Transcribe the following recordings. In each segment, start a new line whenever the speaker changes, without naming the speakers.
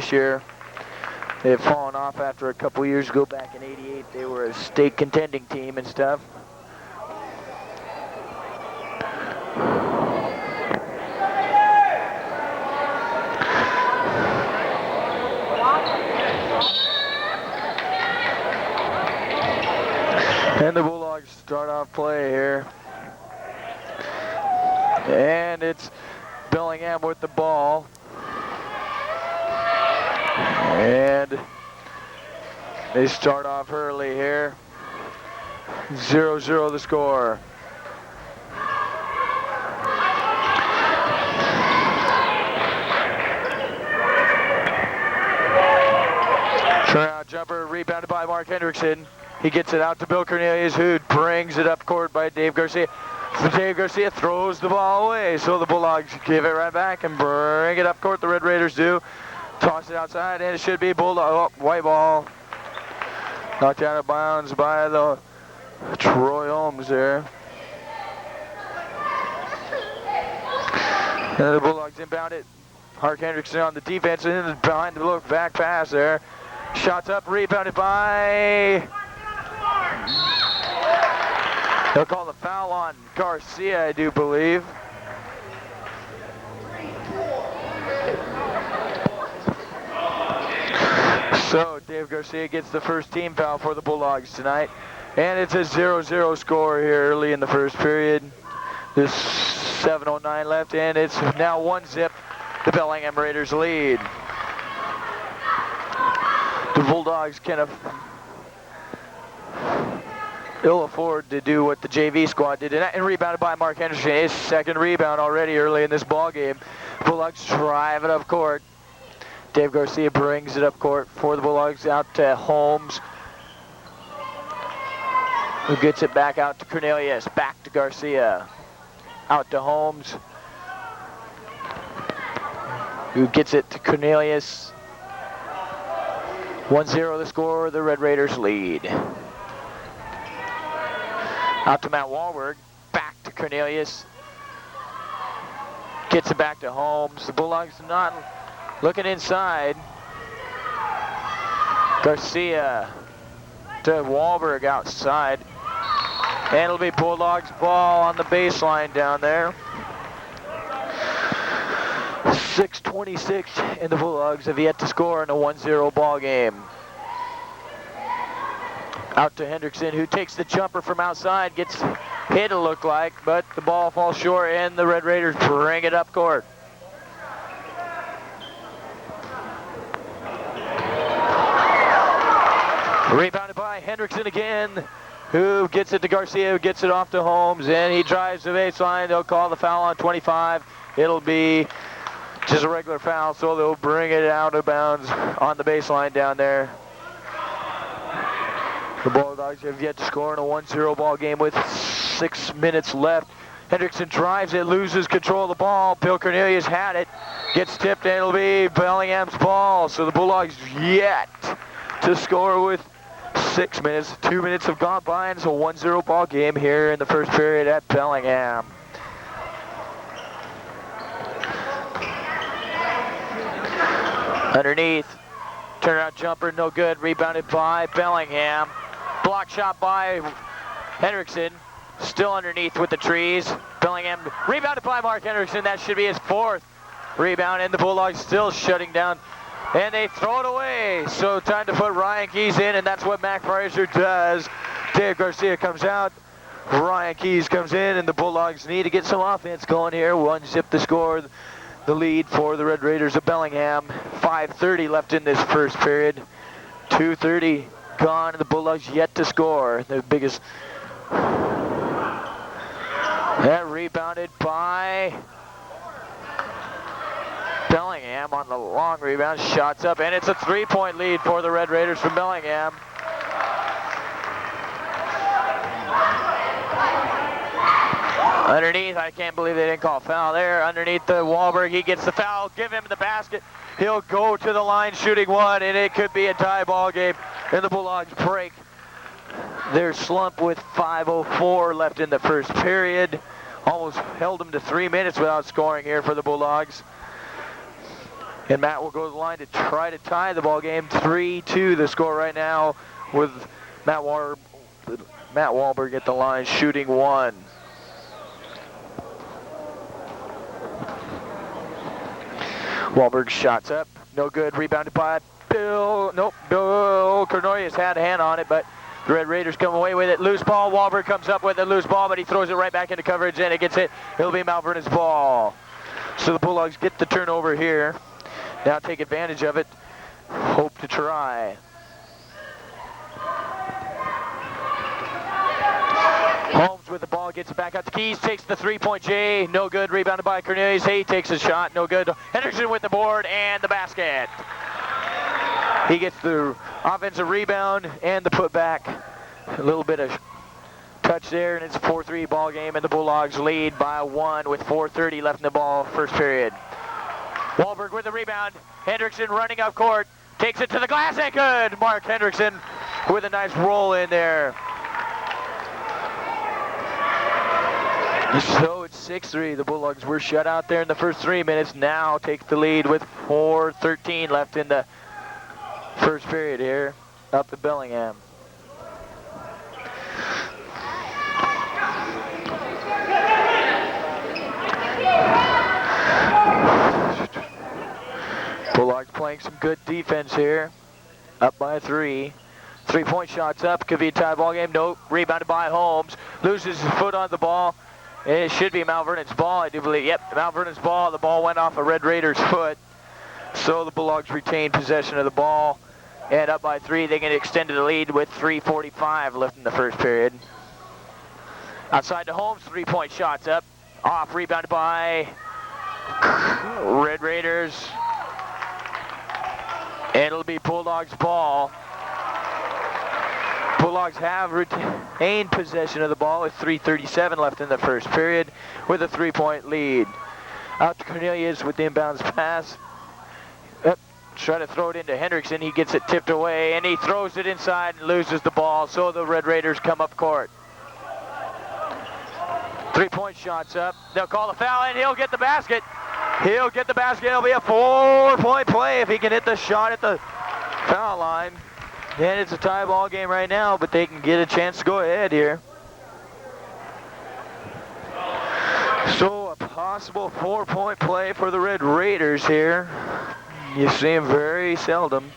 this year. They had fallen off after a couple years ago back in '88. They were a state contending team and stuff. And the Bulldogs start off play here. And it's Bellingham with the ball. And they start off early here. 0-0 the score. Turnout jumper rebounded by Mark Hendrickson. He gets it out to Bill Cornelius, who brings it up court by Dave Garcia. Dave Garcia throws the ball away, so the Bulldogs give it right back and bring it up court. The Red Raiders do. Toss it outside, and it should be Bulldog. Oh, white ball. Knocked out of bounds by the Troy Holmes there. And the Bulldogs inbound it. Mark Hendrickson on the defense, and behind the look back pass there. Shots up, rebounded by... They'll call the foul on Garcia, I do believe. So Dave Garcia gets the first team foul for the Bulldogs tonight. And it's a 0-0 score here early in the first period. There's 7:09 left, and it's now 1-0. The Bellingham Raiders lead. The Bulldogs can ill afford to do what the JV squad did, and rebounded by Mark Henderson. His second rebound already early in this ball game. Bulldogs drive it up court. Dave Garcia brings it up court for the Bulldogs out to Holmes, who gets it back out to Cornelius, back to Garcia, out to Holmes, who gets it to Cornelius. 1-0 the score, the Red Raiders lead. Out to Matt Wahlberg, back to Cornelius. Gets it back to Holmes. The Bulldogs not looking inside. Garcia to Wahlberg outside. And it'll be Bulldogs ball on the baseline down there. 6:26, and the Bulldogs have yet to score in a 1-0 ball game. Out to Hendrickson, who takes the jumper from outside, gets hit it looked like, but the ball falls short, and the Red Raiders bring it up court. Rebounded by Hendrickson again, who gets it to Garcia, who gets it off to Holmes, and he drives the baseline. They'll call the foul on 25. It'll be just a regular foul, so they'll bring it out of bounds on the baseline down there. The Bulldogs have yet to score in a 1-0 ball game with 6 minutes left. Hendrickson drives it, loses control of the ball. Bill Cornelius had it, gets tipped, and it'll be Bellingham's ball. So the Bulldogs yet to score with 6 minutes. 2 minutes have gone by, and it's a 1-0 ball game here in the first period at Bellingham. Underneath, turnaround jumper, no good. Rebounded by Bellingham. Block shot by Hendrickson. Still underneath with the trees. Bellingham rebounded by Mark Hendrickson. That should be his fourth rebound, and the Bulldogs still shutting down. And they throw it away. So time to put Ryan Keys in, and that's what Mac Fraser does. Dave Garcia comes out. Ryan Keys comes in, and the Bulldogs need to get some offense going here. 1-0 the score. The lead for the Red Raiders of Bellingham. 5:30 left in this first period. 2:30 gone, and the Bulldogs yet to score. The biggest. That rebounded by Bellingham on the long rebound. Shots up, and it's a 3-point lead for the Red Raiders from Bellingham. Underneath, I can't believe they didn't call a foul there. Underneath the Wahlberg, he gets the foul. Give him the basket. He'll go to the line shooting one, and it could be a tie ball game. And the Bulldogs break their slump with 5:04 left in the first period. Almost held them to 3 minutes without scoring here for the Bulldogs. And Matt will go to the line to try to tie the ball game. 3-2 the score right now with Matt Wahlberg at the line shooting one. Wahlberg shots up, no good, rebounded by Bill Cornelius had a hand on it, but the Red Raiders come away with it. Loose ball, Wahlberg comes up with a loose ball, but he throws it right back into coverage and it gets hit. It'll be Mount Vernon's ball. So the Bulldogs get the turnover here. Now take advantage of it. Hope to try. Holmes with the ball, gets it back out to Keys, takes the three-point J, no good, rebounded by Cornelius. He takes a shot, no good. Henderson with the board and the basket. He gets the offensive rebound and the putback. A little bit of touch there, and it's a 4-3 ball game, and the Bulldogs lead by 1 with 4:30 left in the ball, first period. Wahlberg with the rebound. Hendrickson running up court. Takes it to the glass and good. Mark Hendrickson with a nice roll in there. So it's 6-3. The Bulldogs were shut out there in the first 3 minutes. Now take the lead with 4:13 left in the first period here. Up to Bellingham. Bulldogs playing some good defense here. Up by 3. 3-point shots up. Could be a tie ball game. Nope. Rebounded by Holmes. Loses his foot on the ball. It should be Mount Vernon's ball, I do believe. Yep, Mount Vernon's ball. The ball went off a Red Raiders' foot. So the Bulldogs retain possession of the ball. And up by 3, they can extend the lead with 3:45 left in the first period. Outside to Holmes. 3-point shots up. Off. Rebounded by Red Raiders. And it'll be Bulldogs' ball. Bulldogs have retained possession of the ball with 3:37 left in the first period with a 3-point lead. Out to Cornelius with the inbounds pass. Try to throw it into Hendrickson. He gets it tipped away and he throws it inside and loses the ball. So the Red Raiders come up court. 3-point shots up. They'll call a foul and he'll get the basket. He'll get the basket. It'll be a 4-point play if he can hit the shot at the foul line. And it's a tie ball game right now, but they can get a chance to go ahead here. So a possible 4-point play for the Red Raiders here. You see them very seldom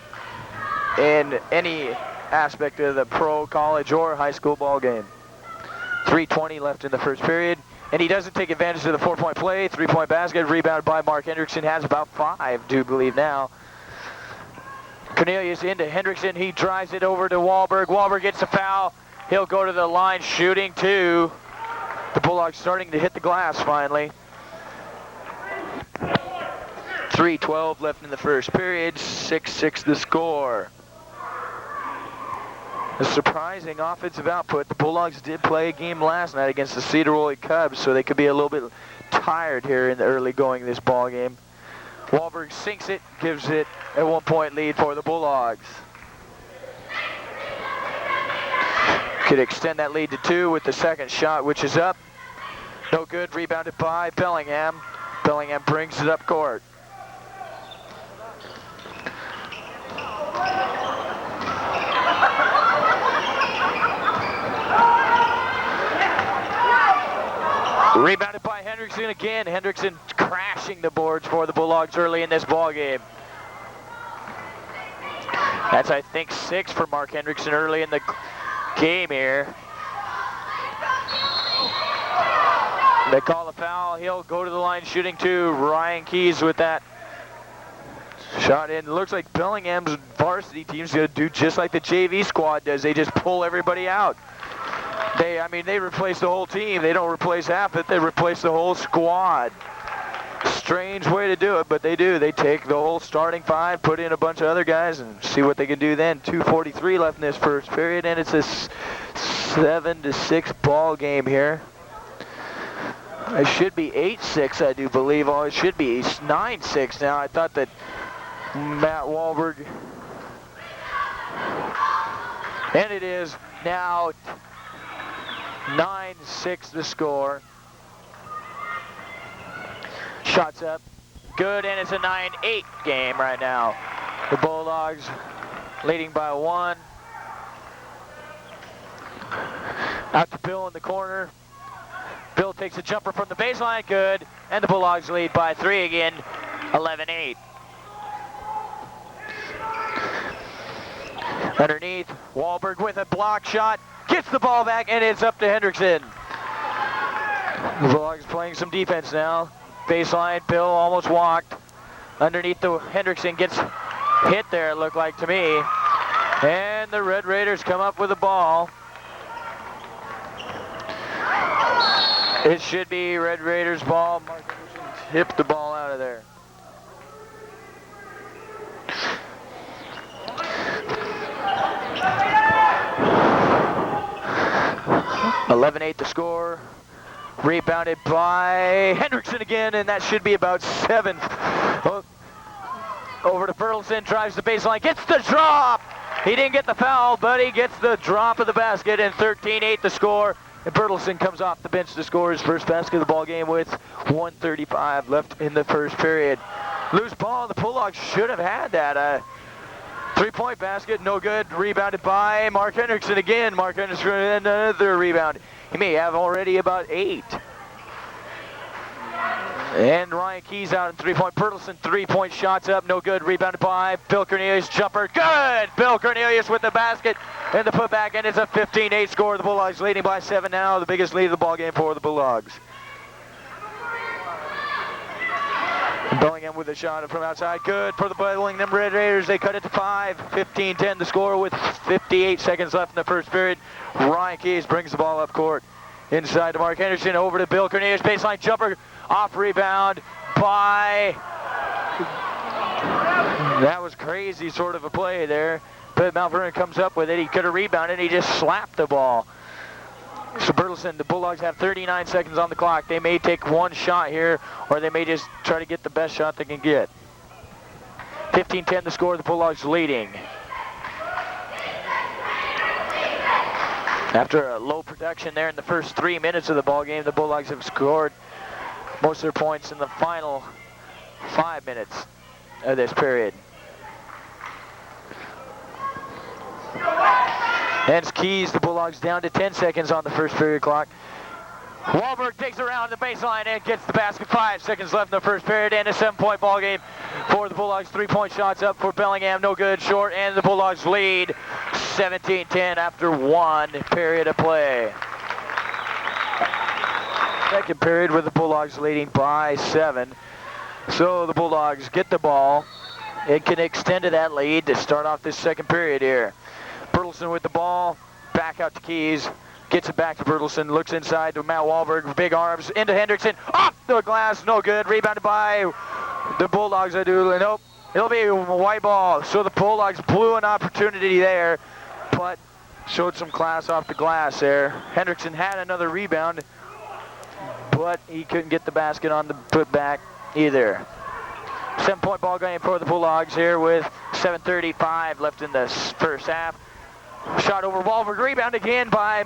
in any aspect of the pro, college, or high school ball game. 3:20 left in the first period. And he doesn't take advantage of the 4-point play. 3-point basket, rebounded by Mark Hendrickson. Has about 5, I do believe now. Cornelius into Hendrickson. He drives it over to Wahlberg. Wahlberg gets a foul. He'll go to the line shooting 2. The Bulldogs starting to hit the glass finally. 3:12 left in the first period. 6-6 the score. A surprising offensive output. The Bulldogs did play a game last night against the Cedar Woolley Cubs, so they could be a little bit tired here in the early going of this ball game. Wahlberg sinks it, gives it a 1-point lead for the Bulldogs. Could extend that lead to 2 with the second shot, which is up. No good, rebounded by Bellingham. Bellingham brings it up court. Rebounded by Hendrickson again. Hendrickson crashing the boards for the Bulldogs early in this ball game. That's, I think, 6 for Mark Hendrickson early in the game here. They call a foul. He'll go to the line shooting 2. Ryan Keys with that shot in. It looks like Bellingham's varsity team's going to do just like the JV squad does. They just pull everybody out. They replace the whole team. They don't replace half it. They replace the whole squad. Strange way to do it, but they do. They take the whole starting 5, put in a bunch of other guys, and see what they can do then. 2:43 left in this first period, and it's a 7-6 ball game here. It should be 8-6, I do believe. Oh, it should be 9-6 now. I thought that Matt Wahlberg. And it is now 9-6 the score. Shots up. good, and it's a 9-8 game right now. The Bulldogs leading by 1. Out to Bill in the corner. Bill takes a jumper from the baseline, good, and the Bulldogs lead by 3 again, 11-8. Underneath, Wahlberg with a block shot, gets the ball back, and it's up to Hendrickson. The Bulldogs playing some defense now. Baseline, Bill almost walked. Underneath, the Hendrickson gets hit there, it looked like to me. And the Red Raiders come up with the ball. It should be Red Raiders ball. Mark Hendrickson tipped the ball out of there. (11-8) the score. Rebounded by Hendrickson again, and that should be about 7. Over to Bertelsen, drives the baseline, gets the drop! He didn't get the foul, but he gets the drop of the basket, and 13-8 the score. And Bertelsen comes off the bench to score his first basket of the ball game with 1:35 left in the first period. Loose ball, the Bulldogs should have had that. 3-point basket, no good. Rebounded by Mark Hendrickson again. Mark Hendrickson another rebound. He may have already about 8. And Ryan Keys out in 3-point. Bertelsen 3-point shots up, no good. Rebounded by Bill Cornelius, jumper, good! Bill Cornelius with the basket and the putback, and it's a 15-8 score. The Bulldogs leading by 7 now, the biggest lead of the ball game for the Bulldogs. Bellingham with a shot from outside, good for the Bellingham Red Raiders. They cut it to 5, 15-10 the score with 58 seconds left in the first period. Ryan Keys brings the ball up court. Inside to Mark Hendrickson, over to Bill Cornelius, baseline jumper, off rebound by, that was crazy sort of a play there, but Mount Vernon comes up with it. He could have rebounded, he just slapped the ball. So Bertelsen, the Bulldogs have 39 seconds on the clock. They may take one shot here, or they may just try to get the best shot they can get. 15-10 the score, the Bulldogs leading. After a low production there in the first 3 minutes of the ball game, the Bulldogs have scored most of their points in the final 5 minutes of this period. Hence Keys, the Bulldogs down to 10 seconds on the first period clock. Wahlberg takes around the baseline and gets the basket. 5 seconds left in the first period, and a 7-point ball game for the Bulldogs. 3-point shots up for Bellingham, no good, short, and the Bulldogs lead 17-10 after 1 period of play. Second period with the Bulldogs leading by 7. So the Bulldogs get the ball. It can extend to that lead to start off this second period here. Bertelsen with the ball, back out to Keys, gets it back to Bertelsen, looks inside to Matt Wahlberg, big arms, into Hendrickson, off the glass, no good, rebounded by the Bulldogs. Nope, it'll be a white ball. So the Bulldogs blew an opportunity there, but showed some class off the glass there. Hendrickson had another rebound, but he couldn't get the basket on the putback either. 7-point ball game for the Bulldogs here with 7:35 left in the first half. Shot over Wahlberg, rebound again by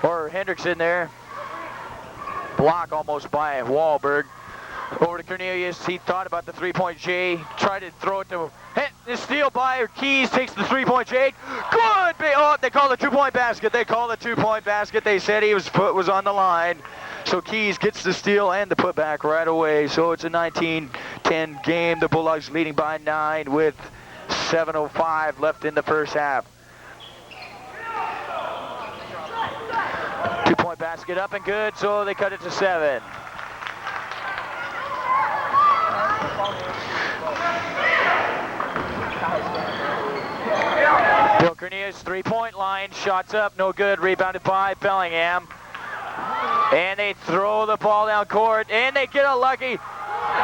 Hendrickson there. Block almost by Wahlberg. Over to Cornelius, he thought about the 3-point J, tried to throw it to the steal by Keys, takes the 3-point J. Good! Oh, they call the 2-point basket. They call the 2-point basket. They said his foot was on the line. So Keys gets the steal and the putback right away. So it's a 19-10 game. The Bulldogs leading by 9 with 7:05 left in the first half. 2-point basket up and good, so they cut it to 7. Bill Cornelius, 3-point line, shots up, no good, rebounded by Bellingham. And they throw the ball down court, and they get a lucky.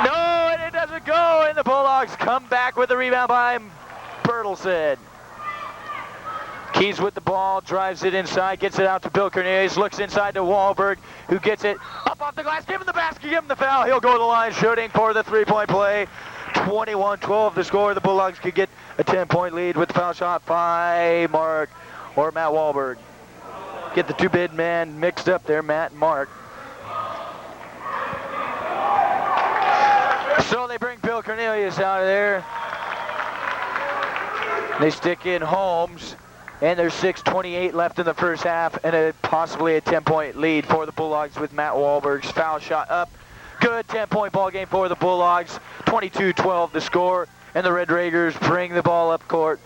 No, and it doesn't go, and the Bulldogs come back with the rebound by Bertelsen. Keys with the ball, drives it inside, gets it out to Bill Cornelius, looks inside to Wahlberg, who gets it up off the glass, give him the basket, give him the foul. He'll go to the line shooting for the 3-point play. 21-12 the score. The Bulldogs could get a 10-point lead with the foul shot by Matt Wahlberg. Get the two big men mixed up there, Matt and Mark. So they bring Cornelius out of there. They stick in Holmes, and there's 6:28 left in the first half, and possibly a 10-point lead for the Bulldogs with Matt Wahlberg's foul shot up. Good 10-point ball game for the Bulldogs. 22-12 the score, and the Red Raiders bring the ball up court.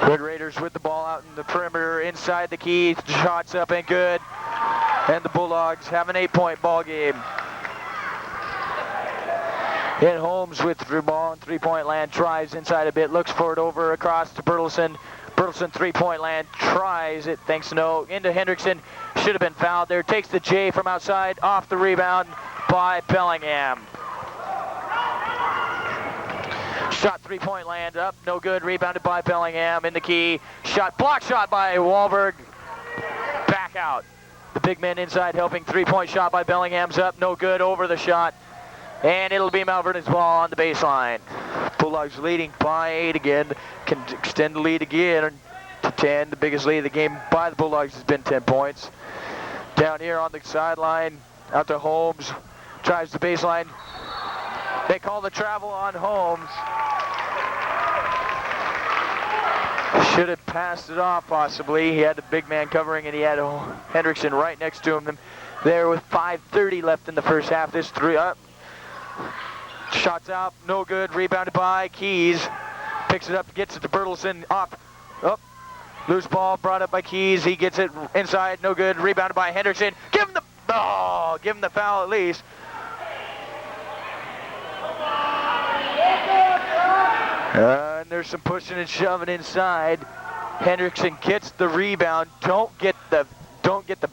Red Raiders with the ball out in the perimeter, inside the key, shots up and good. And the Bulldogs have an 8-point ball game. In Holmes with the ball in three-point land, tries inside a bit, looks for it over across to Bertelson. Bertelson three-point land, tries it, thanks no, into Hendrickson. Should have been fouled there, takes the J from outside, off the rebound by Bellingham. Shot three-point land up, no good, rebounded by Bellingham in the key. Shot, block shot by Wahlberg, back out. The big man inside helping, three-point shot by Bellingham's up, no good, over the shot. And it'll be Malvern's ball on the baseline. Bulldogs leading by 8 again, can extend the lead again to 10. The biggest lead of the game by the Bulldogs has been 10 points. Down here on the sideline, out to Holmes, drives the baseline. They call the travel on Holmes. Should have passed it off possibly. He had the big man covering and he had Hendrickson right next to him there with 5:30 left in the first half. This three up. Shots out, no good, rebounded by Keys. Picks it up, gets it to Bertelson, off. Oh, loose ball brought up by Keys. He gets it inside, no good, rebounded by Hendrickson. Give him the foul at least. And there's some pushing and shoving inside. Hendrickson gets the rebound, don't get the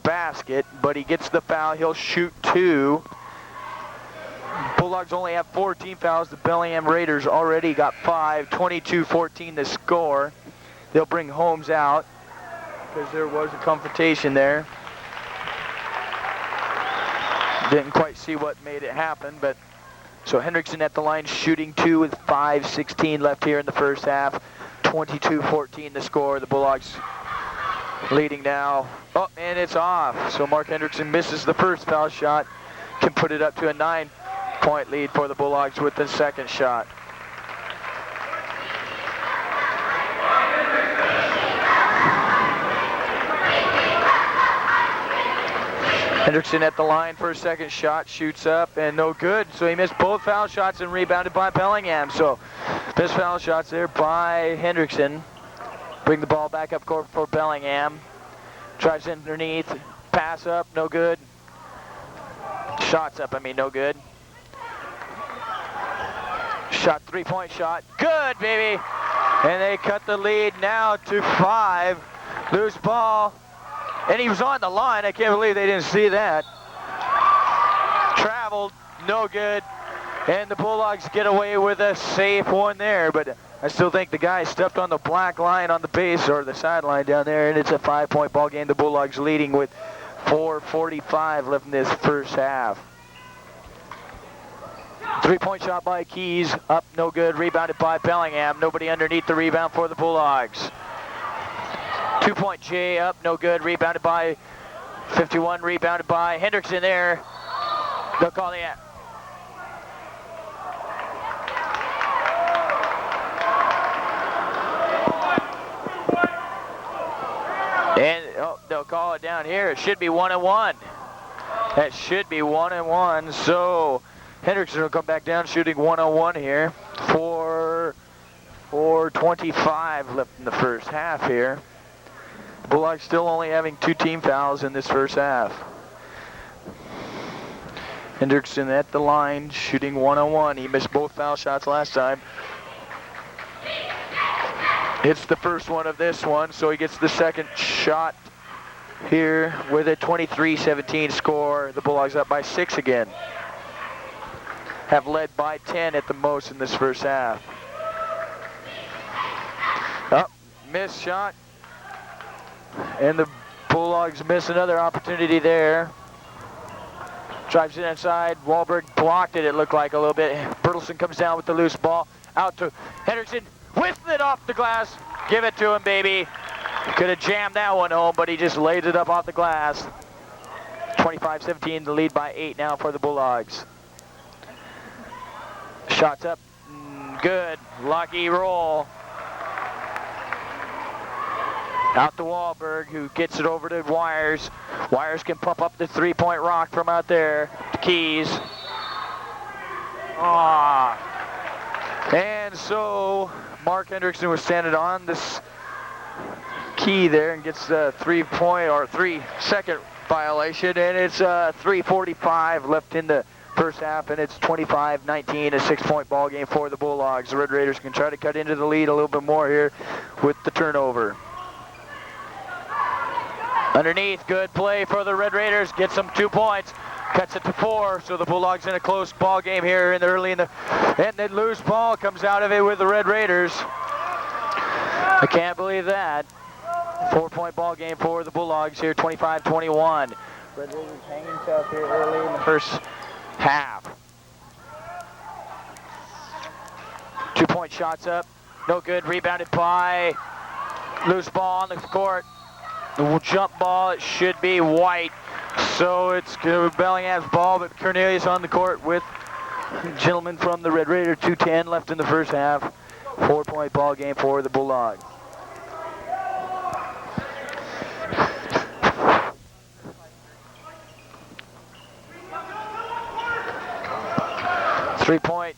basket, but he gets the foul. He'll shoot 2. Bulldogs only have 4 team fouls. The Bellingham Raiders already got 5. 22-14 the score. They'll bring Holmes out because there was a confrontation there. Didn't quite see what made it happen, but so Hendrickson at the line shooting 2 with 5:16 left here in the first half. 22-14 the score. The Bulldogs leading now. Oh, and it's off. So Mark Hendrickson misses the first foul shot. Can put it up to a 9-point lead for the Bulldogs with the second shot. Hendrickson at the line for a second shot, shoots up and no good. So he missed both foul shots and rebounded by Bellingham. So missed foul shots there by Hendrickson. Bring the ball back up court for Bellingham. Tries underneath, pass up, no good. Shots up, no good. Shot, three-point shot, good, baby. And they cut the lead now to 5. Loose ball, and he was on the line. I can't believe they didn't see that. Traveled, no good. And the Bulldogs get away with a safe one there, but I still think the guy stepped on the black line on the base or the sideline down there, and it's a 5-point ball game. The Bulldogs leading with 4:45 left in this first half. Three-point shot by Keys, up, no good, rebounded by Bellingham. Nobody underneath the rebound for the Bulldogs. 2-point J, up, no good, rebounded by 51, rebounded by Hendrickson there. They'll call the out. And they'll call it down here. It should be 1-1. That should be 1-1. So Hendrickson will come back down shooting 1-1 here. 4:25 left in the first half here. Bulldogs still only having 2 team fouls in this first half. Hendrickson at the line shooting 1-1. He missed both foul shots last time. It's the first one of this one, so he gets the second shot here with a 23-17 score. The Bulldogs up by 6 again. Have led by 10 at the most in this first half. Up, missed shot. And the Bulldogs miss another opportunity there. Drives it inside. Wahlberg blocked it, it looked like a little bit. Bertelson comes down with the loose ball. Out to Hendrickson. Whiffed it off the glass. Give it to him, baby. Could have jammed that one home, but he just laid it up off the glass. 25-17, the lead by 8 now for the Bulldogs. Shots up, good, lucky roll. Out to Wahlberg, who gets it over to Wires. Wires can pump up the three-point rock from out there. Keys. And so Mark Hendrickson was standing on this key there and gets a 3-point or 3-second violation, and it's 3:45 left in the first half, and it's 25-19, a 6-point ball game for the Bulldogs. The Red Raiders can try to cut into the lead a little bit more here with the turnover. Underneath, good play for the Red Raiders, gets them 2 points, cuts it to 4, so the Bulldogs in a close ball game here and then loose ball comes out of it with the Red Raiders. I can't believe that. 4-point ball game for the Bulldogs here, 25-21. Red Raiders hanging tough here early in the first half. 2-point shots up, no good, rebounded by, loose ball on the court. The jump ball, it should be White. So it's Bellingham's ball, but Cornelius on the court with the gentleman from the Red Raider. 2:10 left in the first half. 4-point ball game for the Bulldogs. Three-point,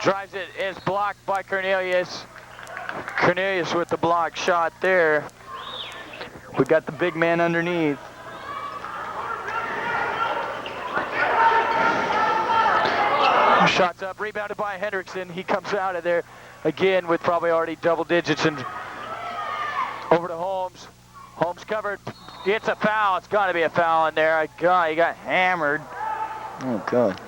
drives it, is blocked by Cornelius. Cornelius with the block shot there. We got the big man underneath. Shots up, rebounded by Hendrickson. He comes out of there again with probably already double digits, and over to Holmes. Holmes covered, gets a foul. It's got to be a foul in there. God, he got hammered. Oh, God.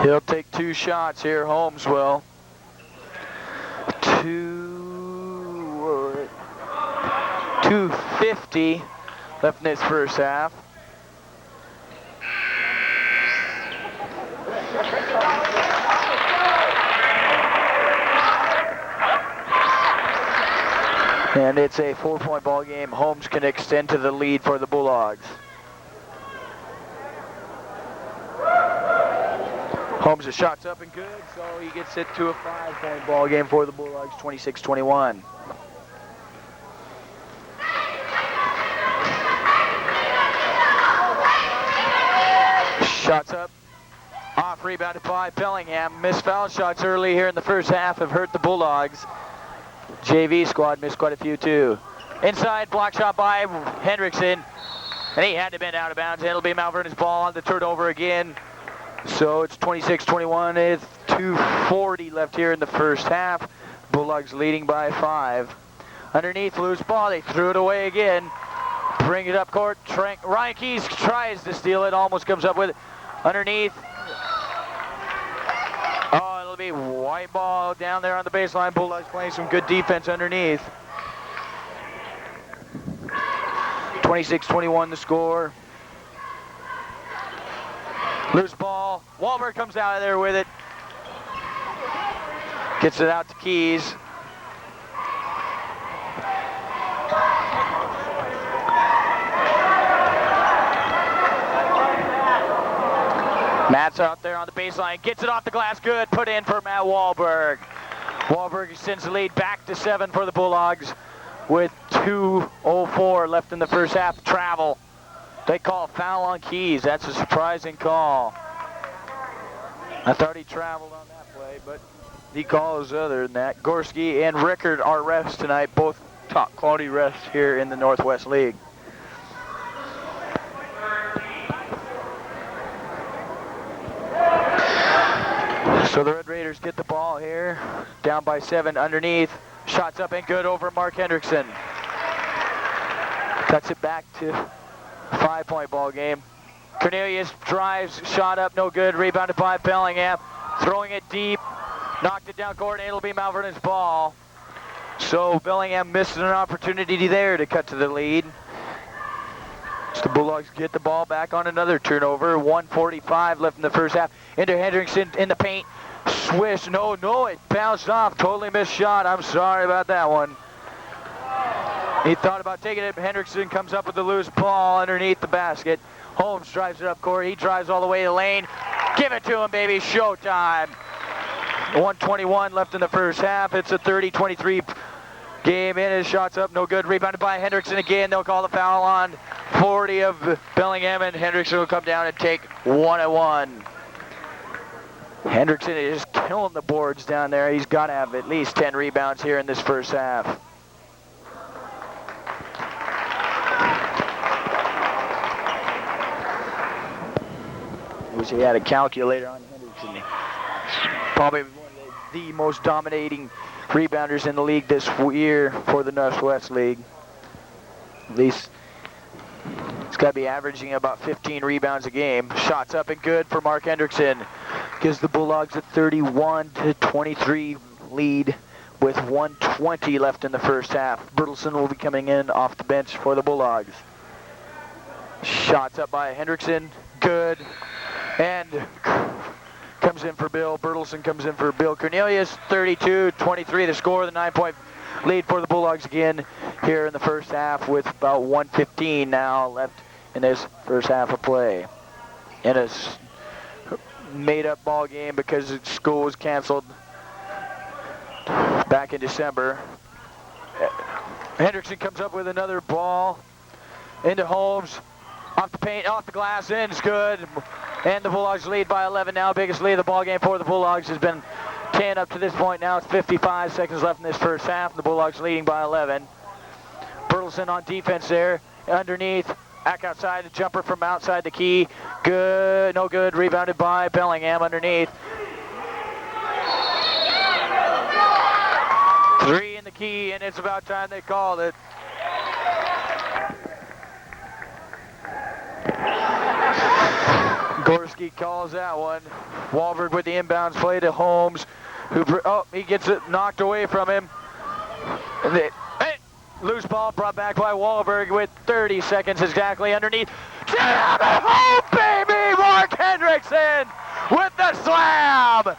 He'll take 2 shots here, Holmes will. 2:50 left in this first half. And it's a 4-point ball game. Holmes can extend to the lead for the Bulldogs. Holmes' shot's up and good, so he gets it to a 5-point ball game for the Bulldogs, 26-21. Shots up, off, rebounded by Bellingham. Missed foul shots early here in the first half have hurt the Bulldogs. JV squad missed quite a few too. Inside, block shot by Hendrickson, and he had to bend out of bounds. It'll be Malvern's ball on the turnover again. So it's 26-21, it's 2:40 left here in the first half. Bulldogs leading by 5. Underneath, loose ball, they threw it away again. Bring it up court, Ryan Keys tries to steal it, almost comes up with it. Underneath, oh, it'll be White ball down there on the baseline. Bulldogs playing some good defense underneath. 26-21 the score. Loose ball, Wahlberg comes out of there with it. Gets it out to Keys. Matt's out there on the baseline, gets it off the glass, good, put in for Matt Wahlberg. Wahlberg extends the lead back to 7 for the Bulldogs with 2:04 left in the first half. Travel. They call a foul on Keys. That's a surprising call. I thought he traveled on that play, but he calls other than that. Gorski and Rickard are refs tonight, both top quality refs here in the Northwest League. So the Red Raiders get the ball here, down by 7 underneath. Shots up and good over Mark Hendrickson. Cuts it back to a 5-point ball game. Cornelius drives, shot up, no good. Rebounded by Bellingham. Throwing it deep, knocked it down court, and it'll be Malvern's ball. So Bellingham missed an opportunity there to cut to the lead. So the Bulldogs get the ball back on another turnover. 1:45 left in the first half. Into Hendrickson in the paint. Swish, no, it bounced off. Totally missed shot. I'm sorry about that one. He thought about taking it. Hendrickson comes up with the loose ball underneath the basket. Holmes drives it up court. He drives all the way to the lane. Give it to him, baby. Showtime. 1:21 left in the first half. It's a 30-23 game. In his shots up, no good. Rebounded by Hendrickson again. They'll call the foul on 40 of Bellingham, and Hendrickson will come down and take 1-1. Hendrickson is killing the boards down there. He's got to have at least 10 rebounds here in this first half. I wish he had a calculator on Hendrickson. Probably one of the most dominating rebounders in the league this year for the Northwest League. At least he's got to be averaging about 15 rebounds a game. Shots up and good for Mark Hendrickson. Gives the Bulldogs a 31-23 lead with 1:20 left in the first half. Bertelsen will be coming in off the bench for the Bulldogs. Shots up by Hendrickson, good. And comes in for Bill. Bertelsen comes in for Bill Cornelius. 32-23 the score, the 9-point lead for the Bulldogs again here in the first half with about 1:15 now left in this first half of play. In a made-up ball game because school was canceled back in December. Hendrickson comes up with another ball into Holmes. Off the paint, off the glass, in, it's good. And the Bulldogs lead by 11 now. Biggest lead of the ball game for the Bulldogs has been 10 up to this point now. It's 55 seconds left in this first half. The Bulldogs leading by 11. Bertelsen on defense there. Underneath, back outside, a jumper from outside the key. Good, no good. Rebounded by Bellingham underneath. 3 in the key, and it's about time they called it. Gorski calls that one. Wahlberg with the inbounds play to Holmes, who he gets it knocked away from him. And loose ball brought back by Wahlberg with 30 seconds exactly underneath. Jam it home, baby! Mark Hendrickson with the slam.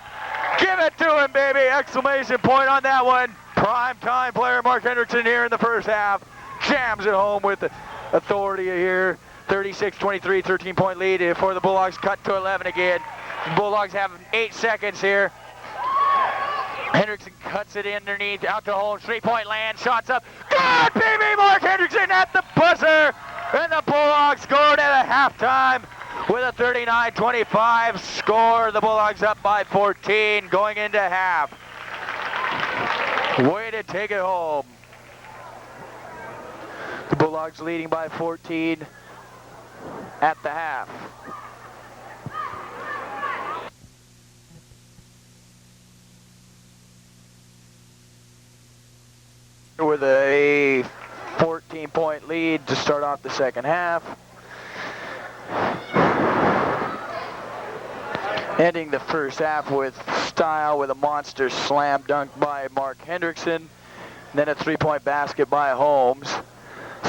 Give it to him, baby! Exclamation point on that one. Prime time player Mark Hendrickson here in the first half. Jams it home with the authority here. 36-23, 13-point lead for the Bulldogs, cut to 11 again. The Bulldogs have 8 seconds here. Hendrickson cuts it underneath, out to Holmes, 3-point land, shots up. Good, baby! Mark Hendrickson at the buzzer! And the Bulldogs scored at a halftime with a 39-25 score. The Bulldogs up by 14 going into half. Way to take it home. The Bulldogs leading by 14 at the half. With a 14-point lead to start off the second half. Ending the first half with style with a monster slam dunk by Mark Hendrickson. Then a 3-point basket by Holmes.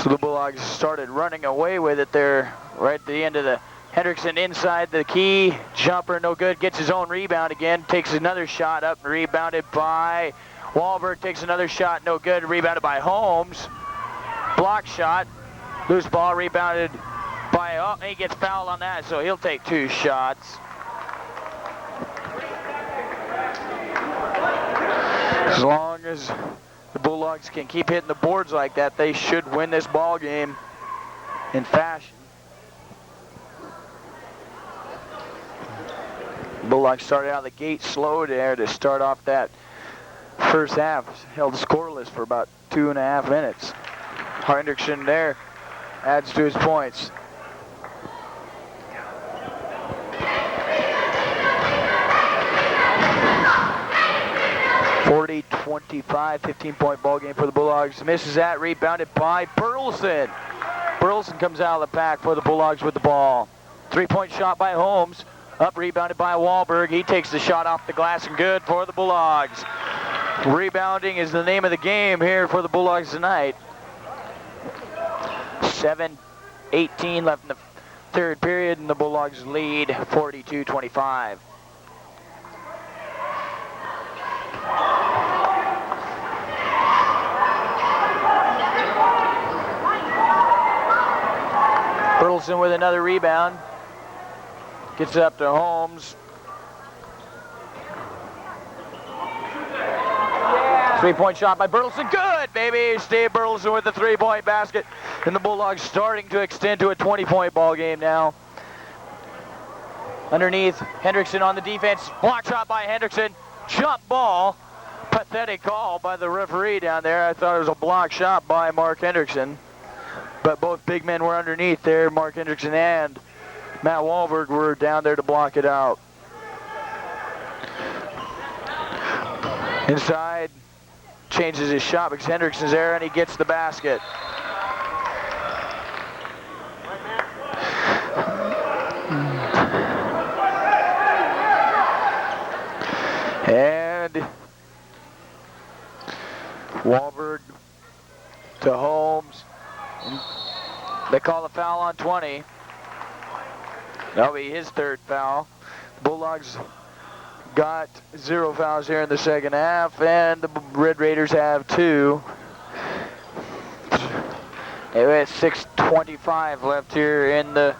So the Bulldogs started running away with it there right at the end of the Hendrickson inside the key. Jumper, no good. Gets his own rebound again. Takes another shot up. Rebounded by Wahlberg. Takes another shot. No good. Rebounded by Holmes. Block shot. Loose ball. Rebounded by... Oh, he gets fouled on that, so he'll take 2 shots. As long as the Bulldogs can keep hitting the boards like that, they should win this ball game in fashion. Bulldogs started out the gate slow there to start off that first half. Held scoreless for about 2.5 minutes. Hendrickson there adds to his points. (40-25), 15-point ball game for the Bulldogs. Misses that, rebounded by Bertelsen. Bertelsen comes out of the pack for the Bulldogs with the ball. 3-point shot by Holmes. Up, rebounded by Wahlberg. He takes the shot off the glass and good for the Bulldogs. Rebounding is the name of the game here for the Bulldogs tonight. 7:18 left in the third period, and the Bulldogs lead 42-25. Bertelsen with another rebound. Gets it up to Holmes. Three-point shot by Bertelsen. Good, baby. Steve Bertelsen with the three-point basket. And the Bulldogs starting to extend to a 20-point ball game now. Underneath, Hendrickson on the defense. Block shot by Hendrickson. Jump ball. Pathetic call by the referee down there. I thought it was a block shot by Mark Hendrickson. But both big men were underneath there. Mark Hendrickson and Matt Wahlberg were down there to block it out. Inside, changes his shot because Hendrickson's there and he gets the basket. And Wahlberg to Holmes. They call the foul on 20. That'll be his third foul. Bulldogs got 0 fouls here in the second half, and the Red Raiders have 2. Anyway, 6:25 left here in the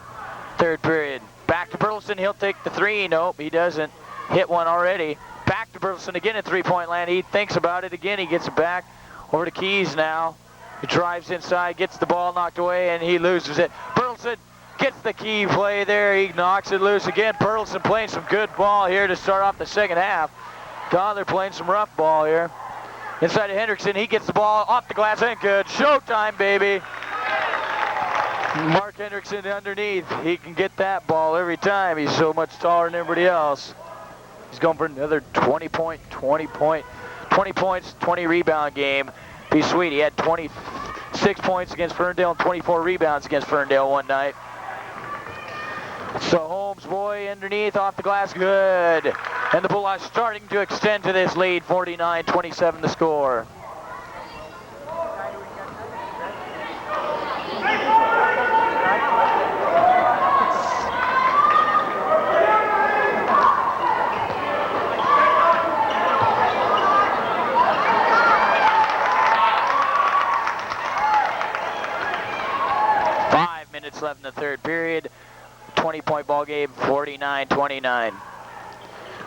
third period. Back to Bertelsen. He'll take the three. Nope, he doesn't. Hit one already. Back to Bertelsen again at three-point land. He thinks about it again. He gets it back over to Keys now. He drives inside, gets the ball knocked away, and he loses it. Bertelsen gets the key play there. He knocks it loose again. Bertelsen playing some good ball here to start off the second half. God, they're playing some rough ball here. Inside to Hendrickson. He gets the ball off the glass and good. Showtime, baby. Mark Hendrickson underneath. He can get that ball every time. He's so much taller than everybody else. He's going for another 20 points, 20 rebound game. Be sweet. He had 26 points against Ferndale and 24 rebounds against Ferndale one night. So Holmes, boy, underneath, off the glass, good. And the Bulldogs starting to extend to this lead, 49-27 the score. Left in the third period. 20-point ball game, 49-29.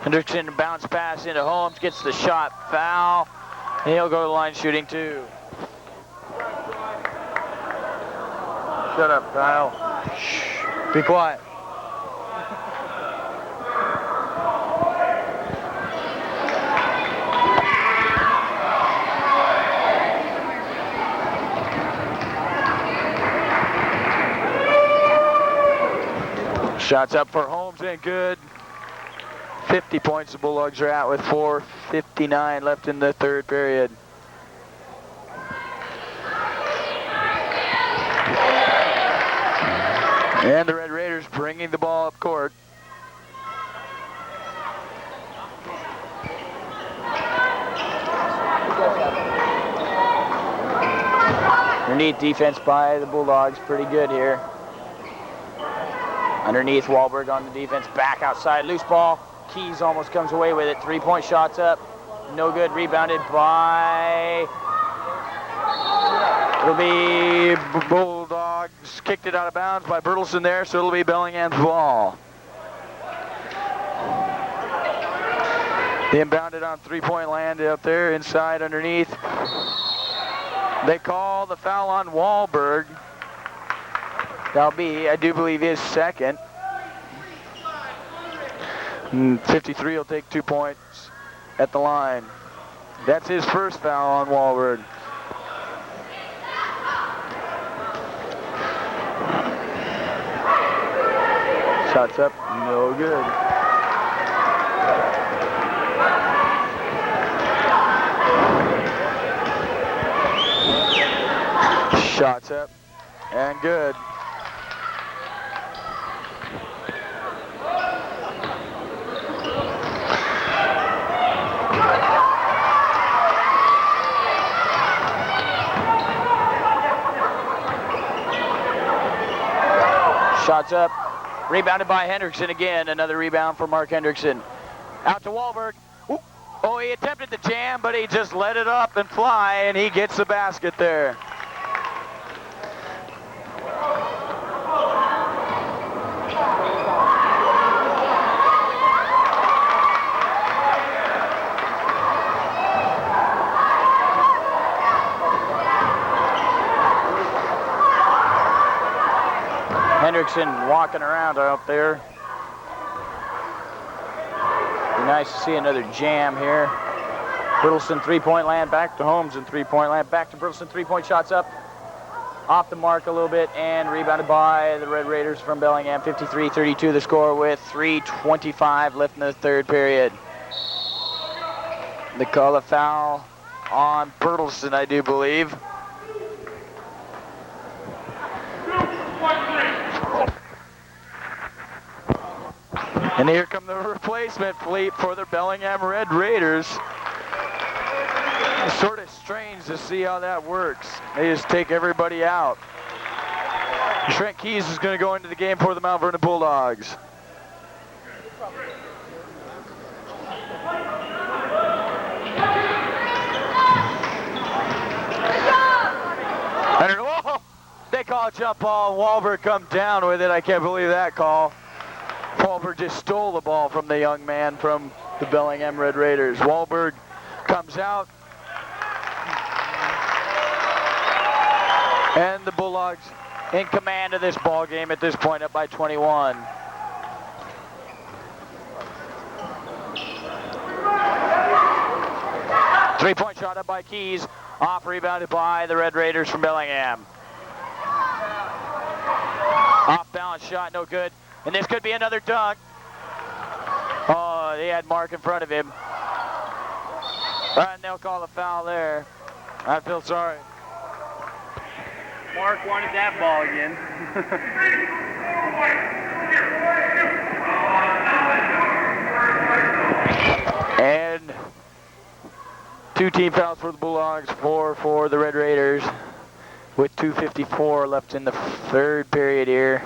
Hendrickson bounce pass into Holmes, gets the shot, foul, and he'll go to the line shooting 2. Shut up, Kyle. Shh. Be quiet. Shots up for Holmes and good. 50 points the Bulldogs are at with 4:59 left in the third period. And the Red Raiders bringing the ball up court. Underneath defense by the Bulldogs, pretty good here. Underneath, Wahlberg on the defense, back outside, loose ball. Keys almost comes away with it. 3-point shots up, no good. Rebounded by, it'll be Bulldogs. Kicked it out of bounds by Bertelsen there, so it'll be Bellingham's ball. They inbounded on 3-point land out there, inside, underneath. They call the foul on Wahlberg. That'll be, I do believe, his second. 53 will take 2 points at the line. That's his first foul on Wahlberg. Shots up, no good. Shots up and good. Shots up, rebounded by Hendrickson again. Another rebound for Mark Hendrickson. Out to Wahlberg. Ooh. Oh, he attempted the jam, but he just let it up and fly, and he gets the basket there.
Hendrickson walking around out there. Be nice to see another jam here. Brittleson three-point land, back to Holmes in three-point land, back to Brittleson, three-point shots up. Off the mark a little bit and rebounded by the Red Raiders from Bellingham. 53-32 the score with 3:25 left in the third period. They call a foul on Bertelsen, I do believe. And here come the replacement fleet for the Bellingham Red Raiders. It's sort of strange to see how that works. They just take everybody out. Trent Keys is going to go into the game for the Mount Vernon Bulldogs. Whoa! They call a jump ball. Wahlberg come down with it. I can't believe that call. Wahlberg just stole the ball from the young man from the Bellingham Red Raiders. Wahlberg comes out. And the Bulldogs in command of this ball game at this point, up by 21. Three-point shot up by Keys. Off rebounded by the Red Raiders from Bellingham. Off balance shot, no good. And this could be another dunk. Oh, they had Mark in front of him. And they'll call a foul there. I feel sorry.
Mark wanted that ball again.
And 2 team fouls for the Bulldogs, 4 for the Red Raiders, with 2:54 left in the third period here.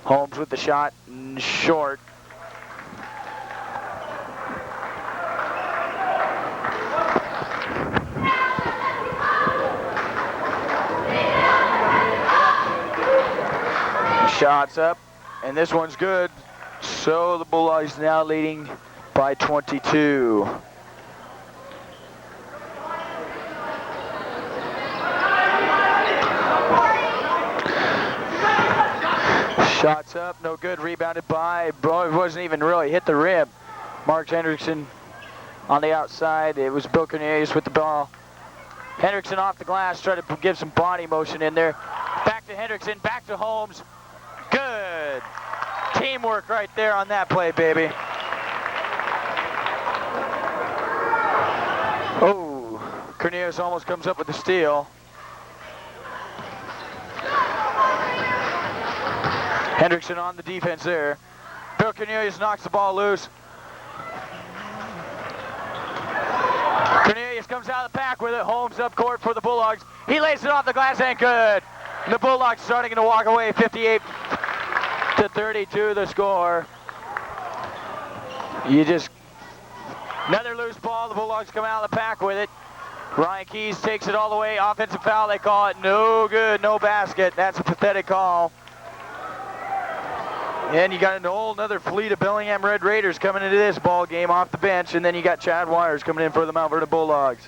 Holmes with the shot, short. Shots up, and this one's good. So the Bulldogs now leading by 22. Shots up, no good, rebounded by, bro, it wasn't even really hit the rim. Mark Hendrickson on the outside. It was Bill Cornelius with the ball. Hendrickson off the glass, tried to give some body motion in there. Back to Hendrickson, back to Holmes. Good. Teamwork right there on that play, baby. Oh, Cornelius almost comes up with the steal. Hendrickson on the defense there. Bill Cornelius knocks the ball loose. Cornelius comes out of the pack with it. Holmes up court for the Bulldogs. He lays it off the glass and good. And the Bulldogs starting to walk away. 58-32 the score. Another loose ball. The Bulldogs come out of the pack with it. Ryan Keys takes it all the way. Offensive foul, they call it. No good, no basket. That's a pathetic call. And you got a whole another fleet of Bellingham Red Raiders coming into this ball game off the bench, and then you got Chad Wires coming in for the Mount Vernon Bulldogs.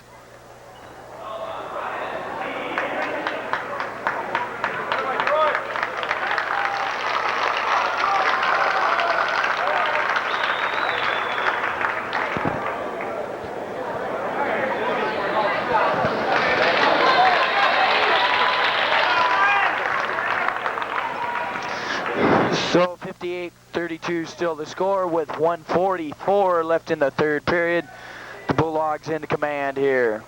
So 58-32 still the score with 1:44 left in the third period. The Bulldogs into command here.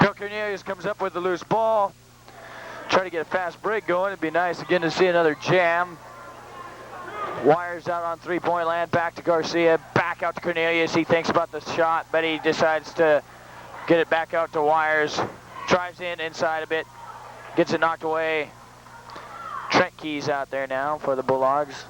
Bill Cornelius comes up with the loose ball. Try to get a fast break going. It'd be nice again to see another jam. Wires out on three-point land. Back to Garcia. Back out to Cornelius. He thinks about the shot, but he decides to get it back out to Wires. Drives in inside a bit. Gets it knocked away. Trent Keys out there now for the Bulldogs.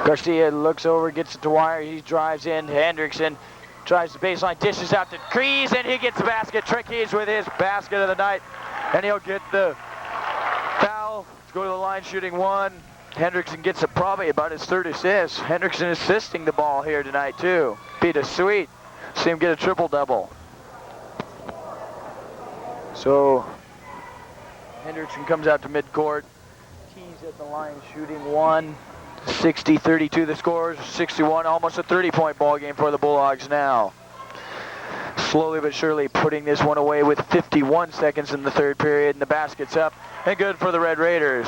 Garcia looks over, gets it to Wire. He drives in. Hendrickson tries the baseline, dishes out to Keys, and he gets the basket. Trent Keys with his basket of the night, and he'll get the foul. Let's go to the line shooting one. Hendrickson gets probably about his third assist. Hendrickson assisting the ball here tonight too. Be a sweet. See him get a triple-double. So Hendrickson comes out to midcourt. Keys at the line shooting one. 60-32 the scores. 61, almost a 30-point ball game for the Bulldogs now. Slowly but surely putting this one away with 51 seconds in the third period, and the basket's up and good for the Red Raiders.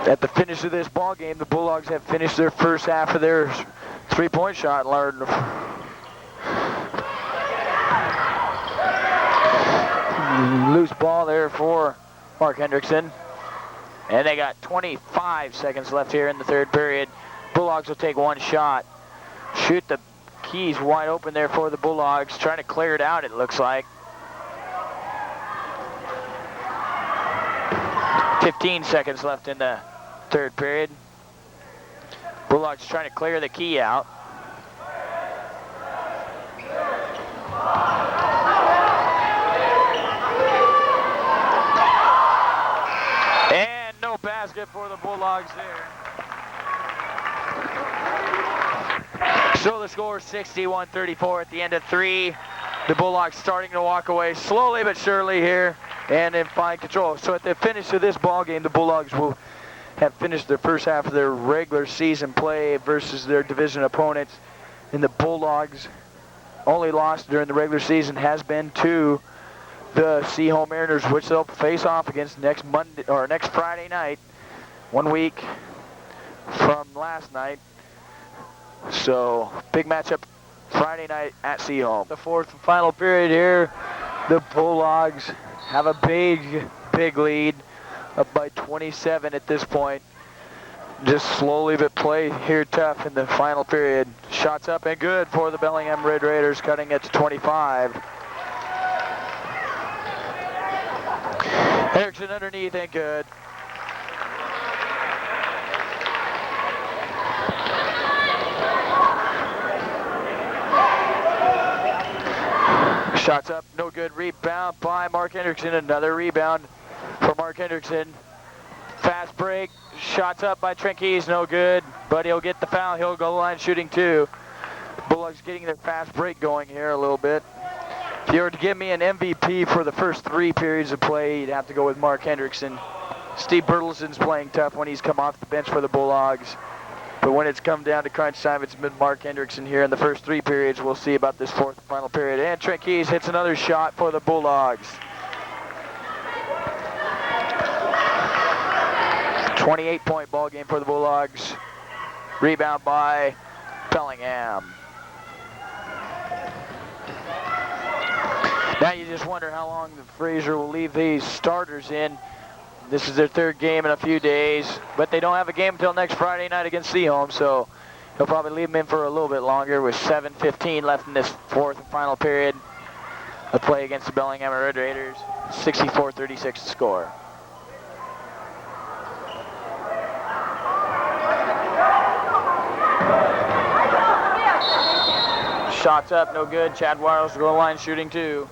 At the finish of this ball game, the Bulldogs have finished their first half of their three-point shot. Loose ball there for Mark Hendrickson. And they got 25 seconds left here in the third period. Bulldogs will take one shot. Shoot the Keys wide open there for the Bulldogs. Trying to clear it out, it looks like. 15 seconds left in the third period. Bulldogs trying to clear the key out. And no basket for the Bulldogs there. So the score is 61-34 at the end of three. The Bulldogs starting to walk away slowly but surely here and in fine control. So at the finish of this ball game, the Bulldogs will have finished their first half of their regular season play versus their division opponents. And the Bulldogs' only loss during the regular season has been to the Seaholm Mariners, which they'll face off against next Friday night, 1 week from last night. So big matchup Friday night at Seaholm. The fourth and final period here, the Bulldogs have a big lead, up by 27 at this point. Just slowly but play here tough in the final period. Shots up and good for the Bellingham Red Raiders, cutting it to 25. Erickson underneath and good. Shots up, no good. Rebound by Mark Hendrickson. Another rebound for Mark Hendrickson. Fast break. Shots up by Trent Keys, no good. But he'll get the foul. He'll go line shooting two. Bulldogs getting their fast break going here a little bit. If you were to give me an MVP for the first three periods of play, you'd have to go with Mark Hendrickson. Steve Bertelson's playing tough when he's come off the bench for the Bulldogs. But when it's come down to crunch time, it's been Mark Hendrickson here in the first three periods. We'll see about this fourth and final period. And Trent Keys hits another shot for the Bulldogs. 28-point ball game for the Bulldogs. Rebound by Bellingham. Now you just wonder how long the Fraser will leave these starters in. This is their third game in a few days, but they don't have a game until next Friday night against Seaholm, so he'll probably leave them in for a little bit longer with 7:15 left in this fourth and final period. A play against the Bellingham Red Raiders, 64-36 to score. Shots up, no good. Chad Wiles goal line shooting two.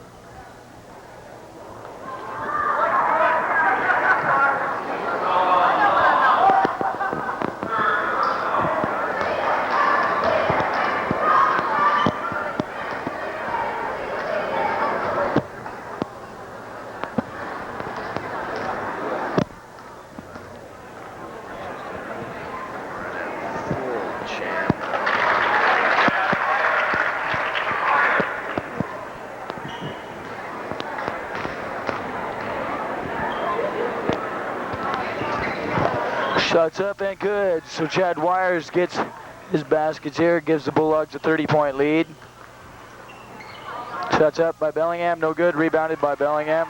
Shots up and good. So Chad Wires gets his baskets here, gives the Bulldogs a 30-point lead. Shots up by Bellingham, no good. Rebounded by Bellingham.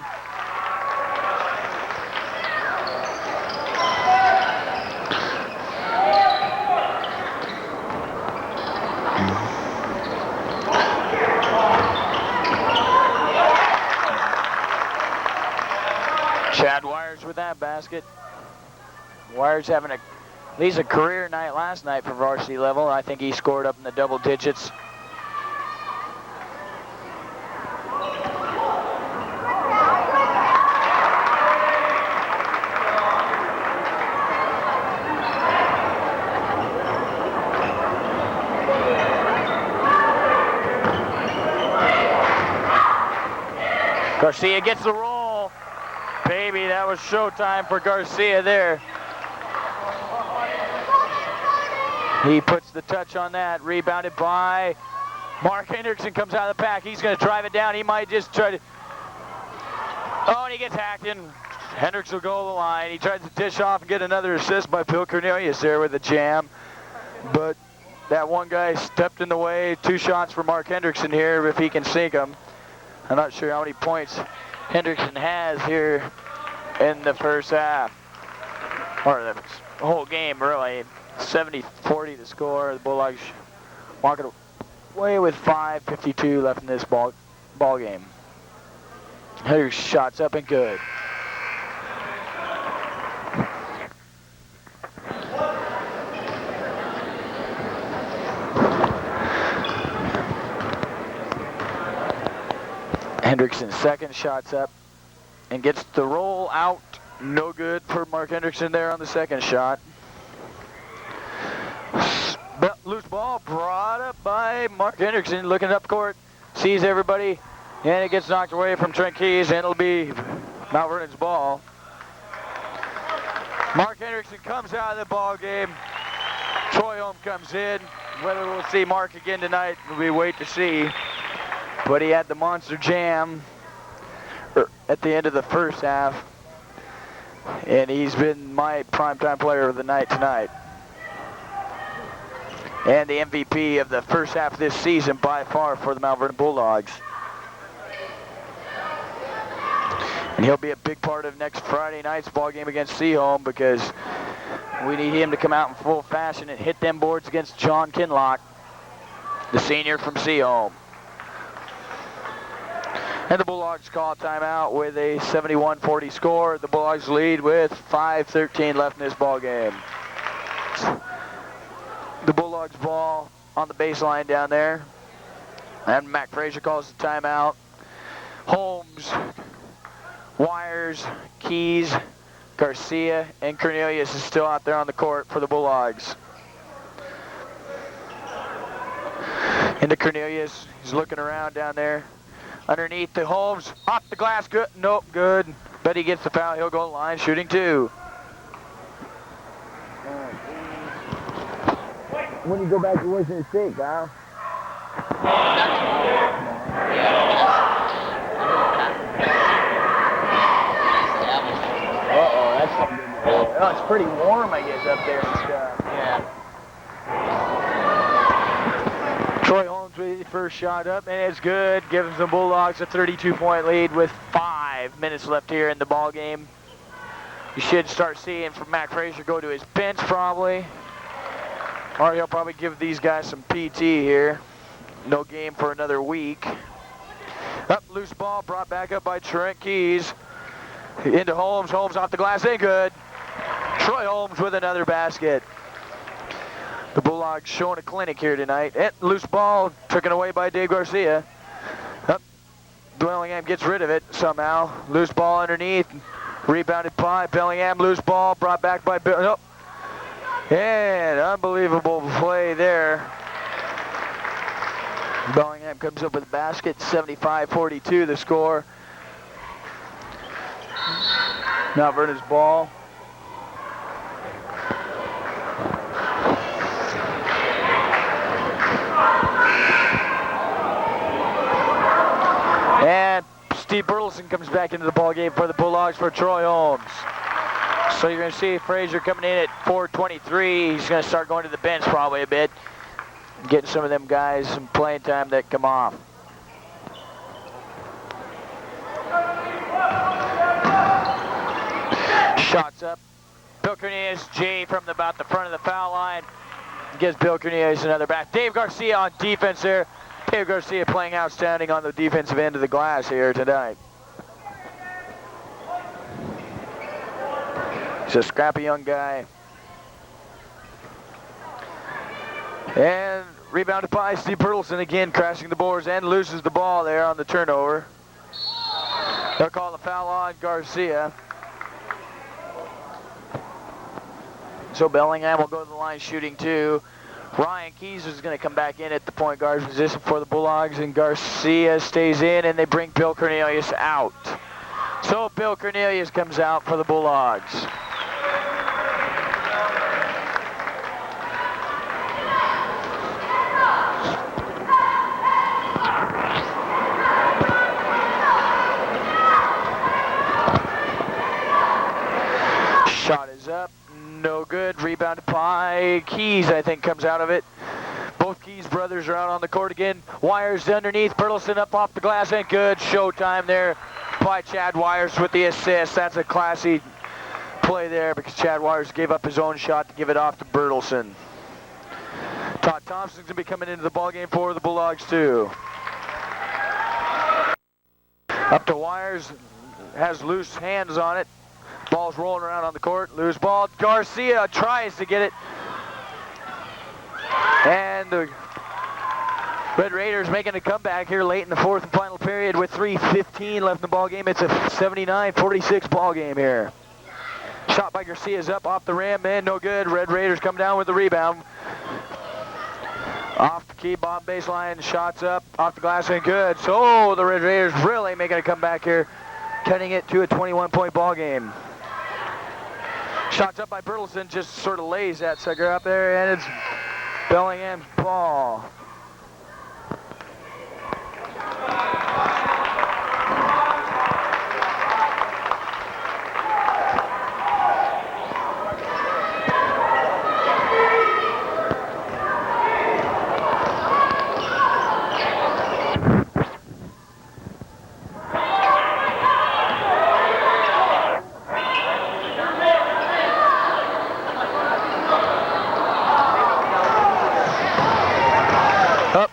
Chad Wires with that basket. Wires having at least a career night last night for varsity level. I think he scored up in the double digits.
Garcia gets the roll. Baby, that was showtime for Garcia there. He puts the touch on that. Rebounded by Mark Hendrickson, comes out of the pack. He's going to drive it down. He might just try to... Oh, and he gets hacked in. Hendricks will go to the line. He tries to dish off and get another assist by Bill Cornelius there with a jam. But that one guy stepped in the way. 2 shots for Mark Hendrickson here if he can sink them. I'm not sure how many points Hendrickson has here in the first half. Or the whole game, really. 70-40 to score. The Bulldogs walk it away with 5:52 left in this ball game. Hendrickson shots up and good. Hendrickson's second shot's up and gets the roll out. No good for Mark Hendrickson there on the second shot. But loose ball brought up by Mark Hendrickson, looking up court, sees everybody, and it gets knocked away from Trent Keys, and it'll be Mount Vernon's ball. Mark Hendrickson comes out of the ball game. Troy Holm comes in. Whether we'll see Mark again tonight, we wait to see. But he had the monster jam at the end of the first half, and he's been my primetime player of the night tonight. And the MVP of the first half of this season by far for the Mount Vernon Bulldogs. And he'll be a big part of next Friday night's ball game against Seaholm, because we need him to come out in full fashion and hit them boards against John Kinlock, the senior from Seaholm. And the Bulldogs call a timeout with a 71-40 score. The Bulldogs lead with 5:13 left in this ball game. The Bulldogs ball on the baseline down there. And Mac Frazier calls the timeout. Holmes, Wires, Keys, Garcia, and Cornelius is still out there on the court for the Bulldogs. Into Cornelius, he's looking around down there. Underneath the Holmes, off the glass, good, nope, good. But he gets the foul, he'll go to the line, shooting 2. When you go back to Washington State, Kyle? Uh-oh, that's something good. Oh, it's pretty warm, I guess, up there and stuff. Yeah. Troy Holmes with the first shot up, and it's good. Gives the Bulldogs a 32-point lead with 5 minutes left here in the ball game. You should start seeing from Mac Frazier go to his bench probably. Or he'll probably give these guys some PT here. No game for another week. Up, loose ball brought back up by Trent Keys. Into Holmes, Holmes off the glass, ain't good. Troy Holmes with another basket. The Bulldogs showing a clinic here tonight. And loose ball taken away by Dave Garcia. Up, Bellingham gets rid of it somehow. Loose ball underneath. Rebounded by Bellingham. Loose ball brought back by Bill. Nope. And unbelievable play there. Bellingham comes up with a basket. 75-42 the score. Mount Vernon's ball. And Steve Bertelsen comes back into the ball game for the Bulldogs for Troy Holmes. So you're going to see Frazier coming in at 4:23. He's going to start going to the bench probably a bit, getting some of them guys some playing time that come off. Shots up. Bill Cornelius, Jay from about the front of the foul line. Gives Bill Cornelius another back. Dave Garcia on defense there. Dave Garcia playing outstanding on the defensive end of the glass here tonight. He's a scrappy young guy. And rebounded by Steve Bertelsen again, crashing the boards and loses the ball there on the turnover. They'll call the foul on Garcia. So Bellingham will go to the line shooting 2.
Ryan Keys is going to come back in at the point guard position for the Bulldogs, and Garcia stays in, and they bring Bill Cornelius out. So Bill Cornelius comes out for the Bulldogs. Shot is up, no good. Rebounded by Keys, I think, comes out of it. Both Keys brothers are out on the court again. Wires underneath, Bertelson up off the glass, and good showtime there by Chad Wires with the assist. That's a classy play there because Chad Wires gave up his own shot to give it off to Bertelson. Todd Thompson's going to be coming into the ballgame for the Bulldogs too. Up to Wires, has loose hands on it. Ball's rolling around on the court, loose ball. Garcia tries to get it. And the Red Raiders making a comeback here late in the fourth and final period with 3:15 left in the ball game. It's a 79-46 ball game here. Shot by Garcia is up off the rim and no good. Red Raiders come down with the rebound. Off the key, bottom baseline, shots up off the glass and good. So the Red Raiders really making a comeback here, cutting it to a 21-point ball game. Shots up by Bertelson, just sort of lays that sucker up there, and it's Bellingham's ball.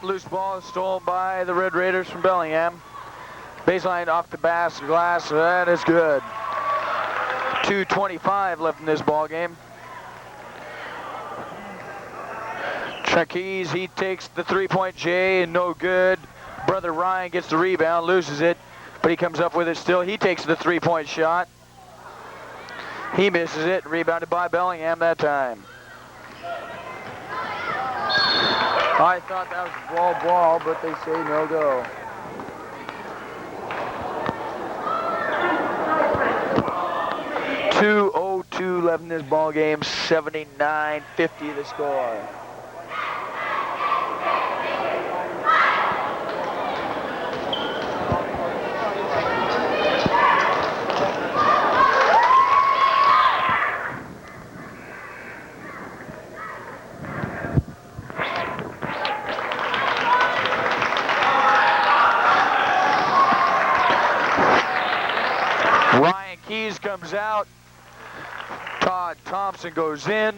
Loose ball stolen by the Red Raiders from Bellingham. Baseline off the glass, that is good. 2:25 left in this ball game. Keys, he takes the three-point J and no good. Brother Ryan gets the rebound, loses it, but he comes up with it still. He takes the three-point shot. He misses it, rebounded by Bellingham that time. I thought that was ball, but they say no go. .202 left in this ball game, 79-50 the score. Ryan Keys comes out. Todd Thompson goes in.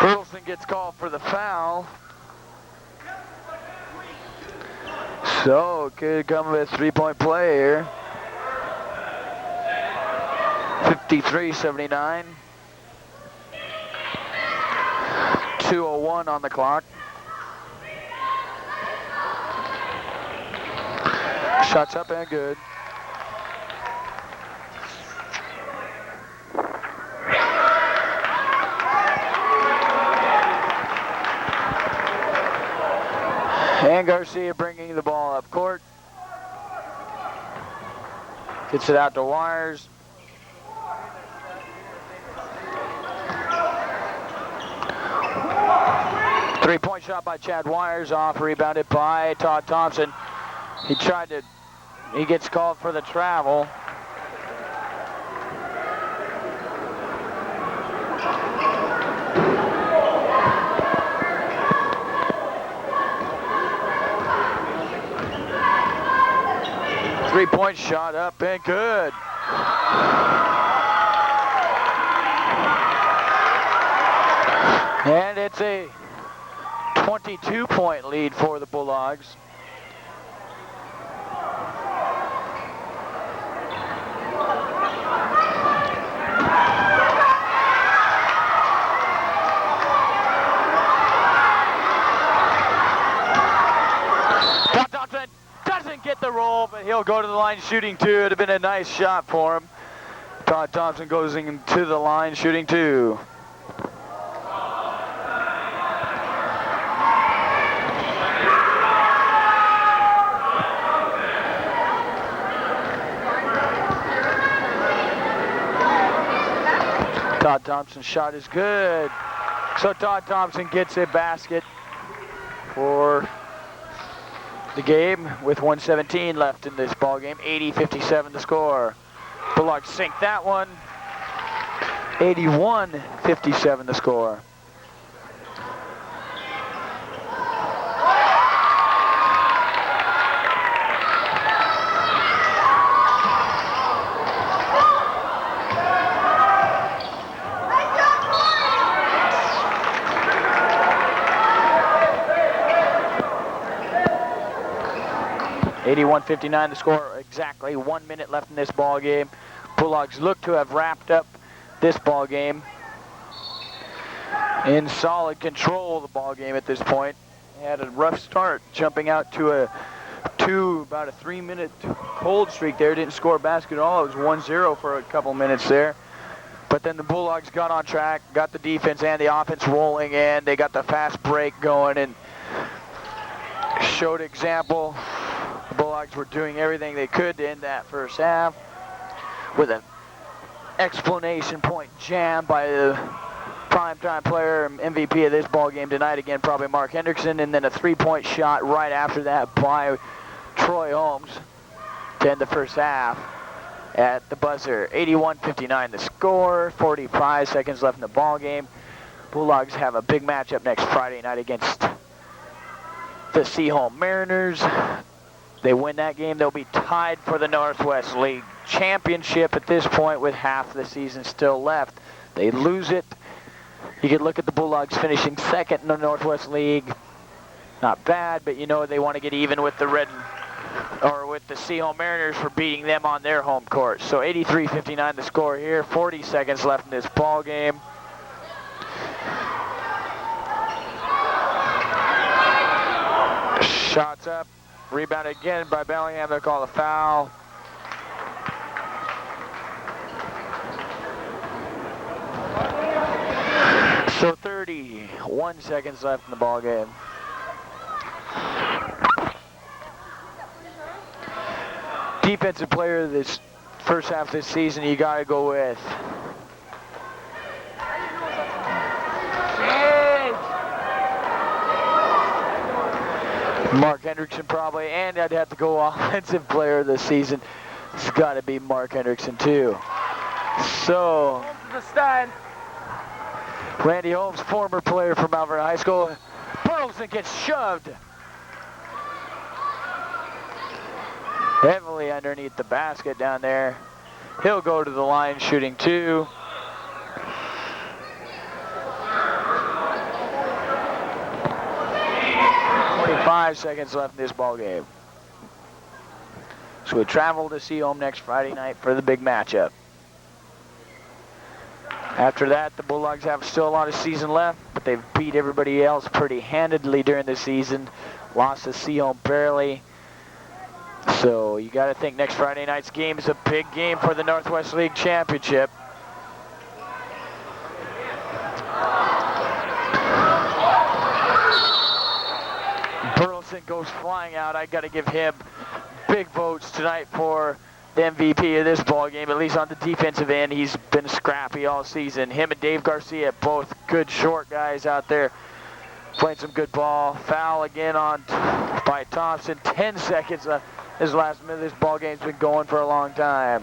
Bertelson gets called for the foul. So, could come with a three-point play here. 53-79. 2:01 on the clock. Shots up and good. And Garcia bringing the ball up court. Gets it out to Wires. Three-point shot by Chad Wires, off, rebounded by Todd Thompson. He gets called for the travel. Three-point shot up and good. And it's a 22-point lead for the Bulldogs. He'll go to the line shooting 2. It'd have been a nice shot for him. Todd Thompson goes into the line shooting 2. Todd Thompson's shot is good. So Todd Thompson gets a basket for the game with 1:17 left in this ball game. 80-57 the score. Bulldogs sink that one. 81-57 the score. .59 the score, exactly 1 minute left in this ball game. Bulldogs look to have wrapped up this ball game in solid control of the ball game at this point. They had a rough start, jumping out to about a 3-minute cold streak there. Didn't score a basket at all. It was 1-0 for a couple minutes there. But then the Bulldogs got on track, got the defense and the offense rolling in. They got the fast break going and showed example. The Bulldogs were doing everything they could to end that first half with an explanation point jam by the primetime player and MVP of this ball game tonight, again probably Mark Hendrickson, and then a 3-point shot right after that by Troy Holmes to end the first half at the buzzer. 81-59 the score, 45 seconds left in the ball game. Bulldogs have a big matchup next Friday night against the Seaholm Mariners. They win that game, they'll be tied for the Northwest League Championship at this point with half the season still left. They lose it, you could look at the Bulldogs finishing second in the Northwest League. Not bad, but you know they want to get even with the with the Seaholm Mariners for beating them on their home court. So 83-59 the score here, 40 seconds left in this ball game. Shots up. Rebound again by Bellingham. They'll call a foul. So 31 seconds left in the ball game. Defensive player of this first half of this season, you gotta go with Mark Hendrickson probably, and I'd have to go offensive player of the season. It's got to be Mark Hendrickson too. So, Randy Holmes, former player from Mount Vernon High School. Burleson gets shoved heavily underneath the basket down there. He'll go to the line shooting 2. Five seconds left in this ball game. So we travel to Seaholm next Friday night for the big matchup. After that, the Bulldogs have still a lot of season left, but they've beat everybody else pretty handedly during the season. Lost to Seaholm barely. So you got to think next Friday night's game is a big game for the Northwest League Championship. Burleson goes flying out. I got to give him big votes tonight for the MVP of this ball game, at least on the defensive end. He's been scrappy all season. Him and Dave Garcia, both good short guys out there playing some good ball. Foul again by Thompson. 10 seconds left. This last minute of this ball game's been going for a long time.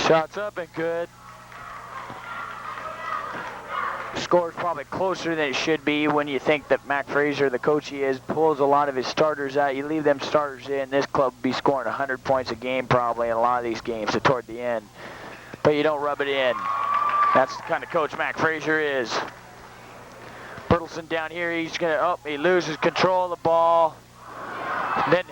Shots up and good. Score's probably closer than it should be when you think that Mac Fraser, the coach he is, pulls a lot of his starters out. You leave them starters in, this club would be scoring 100 points a game probably in a lot of these games toward the end. But you don't rub it in. That's the kind of coach Mac Fraser is. Bertelson down here, he loses control of the ball. Then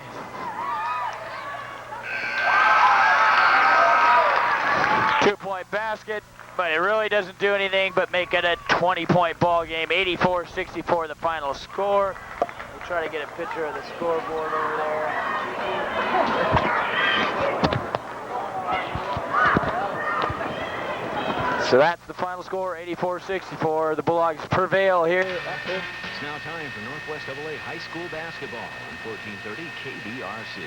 right basket, but it really doesn't do anything but make it a 20-point ball game. 84-64 the final score. We'll try to get a picture of the scoreboard over there. So that's the final score, 84-64. The Bulldogs prevail here.
It's now time for Northwest AA High School basketball on 1430 KBRC.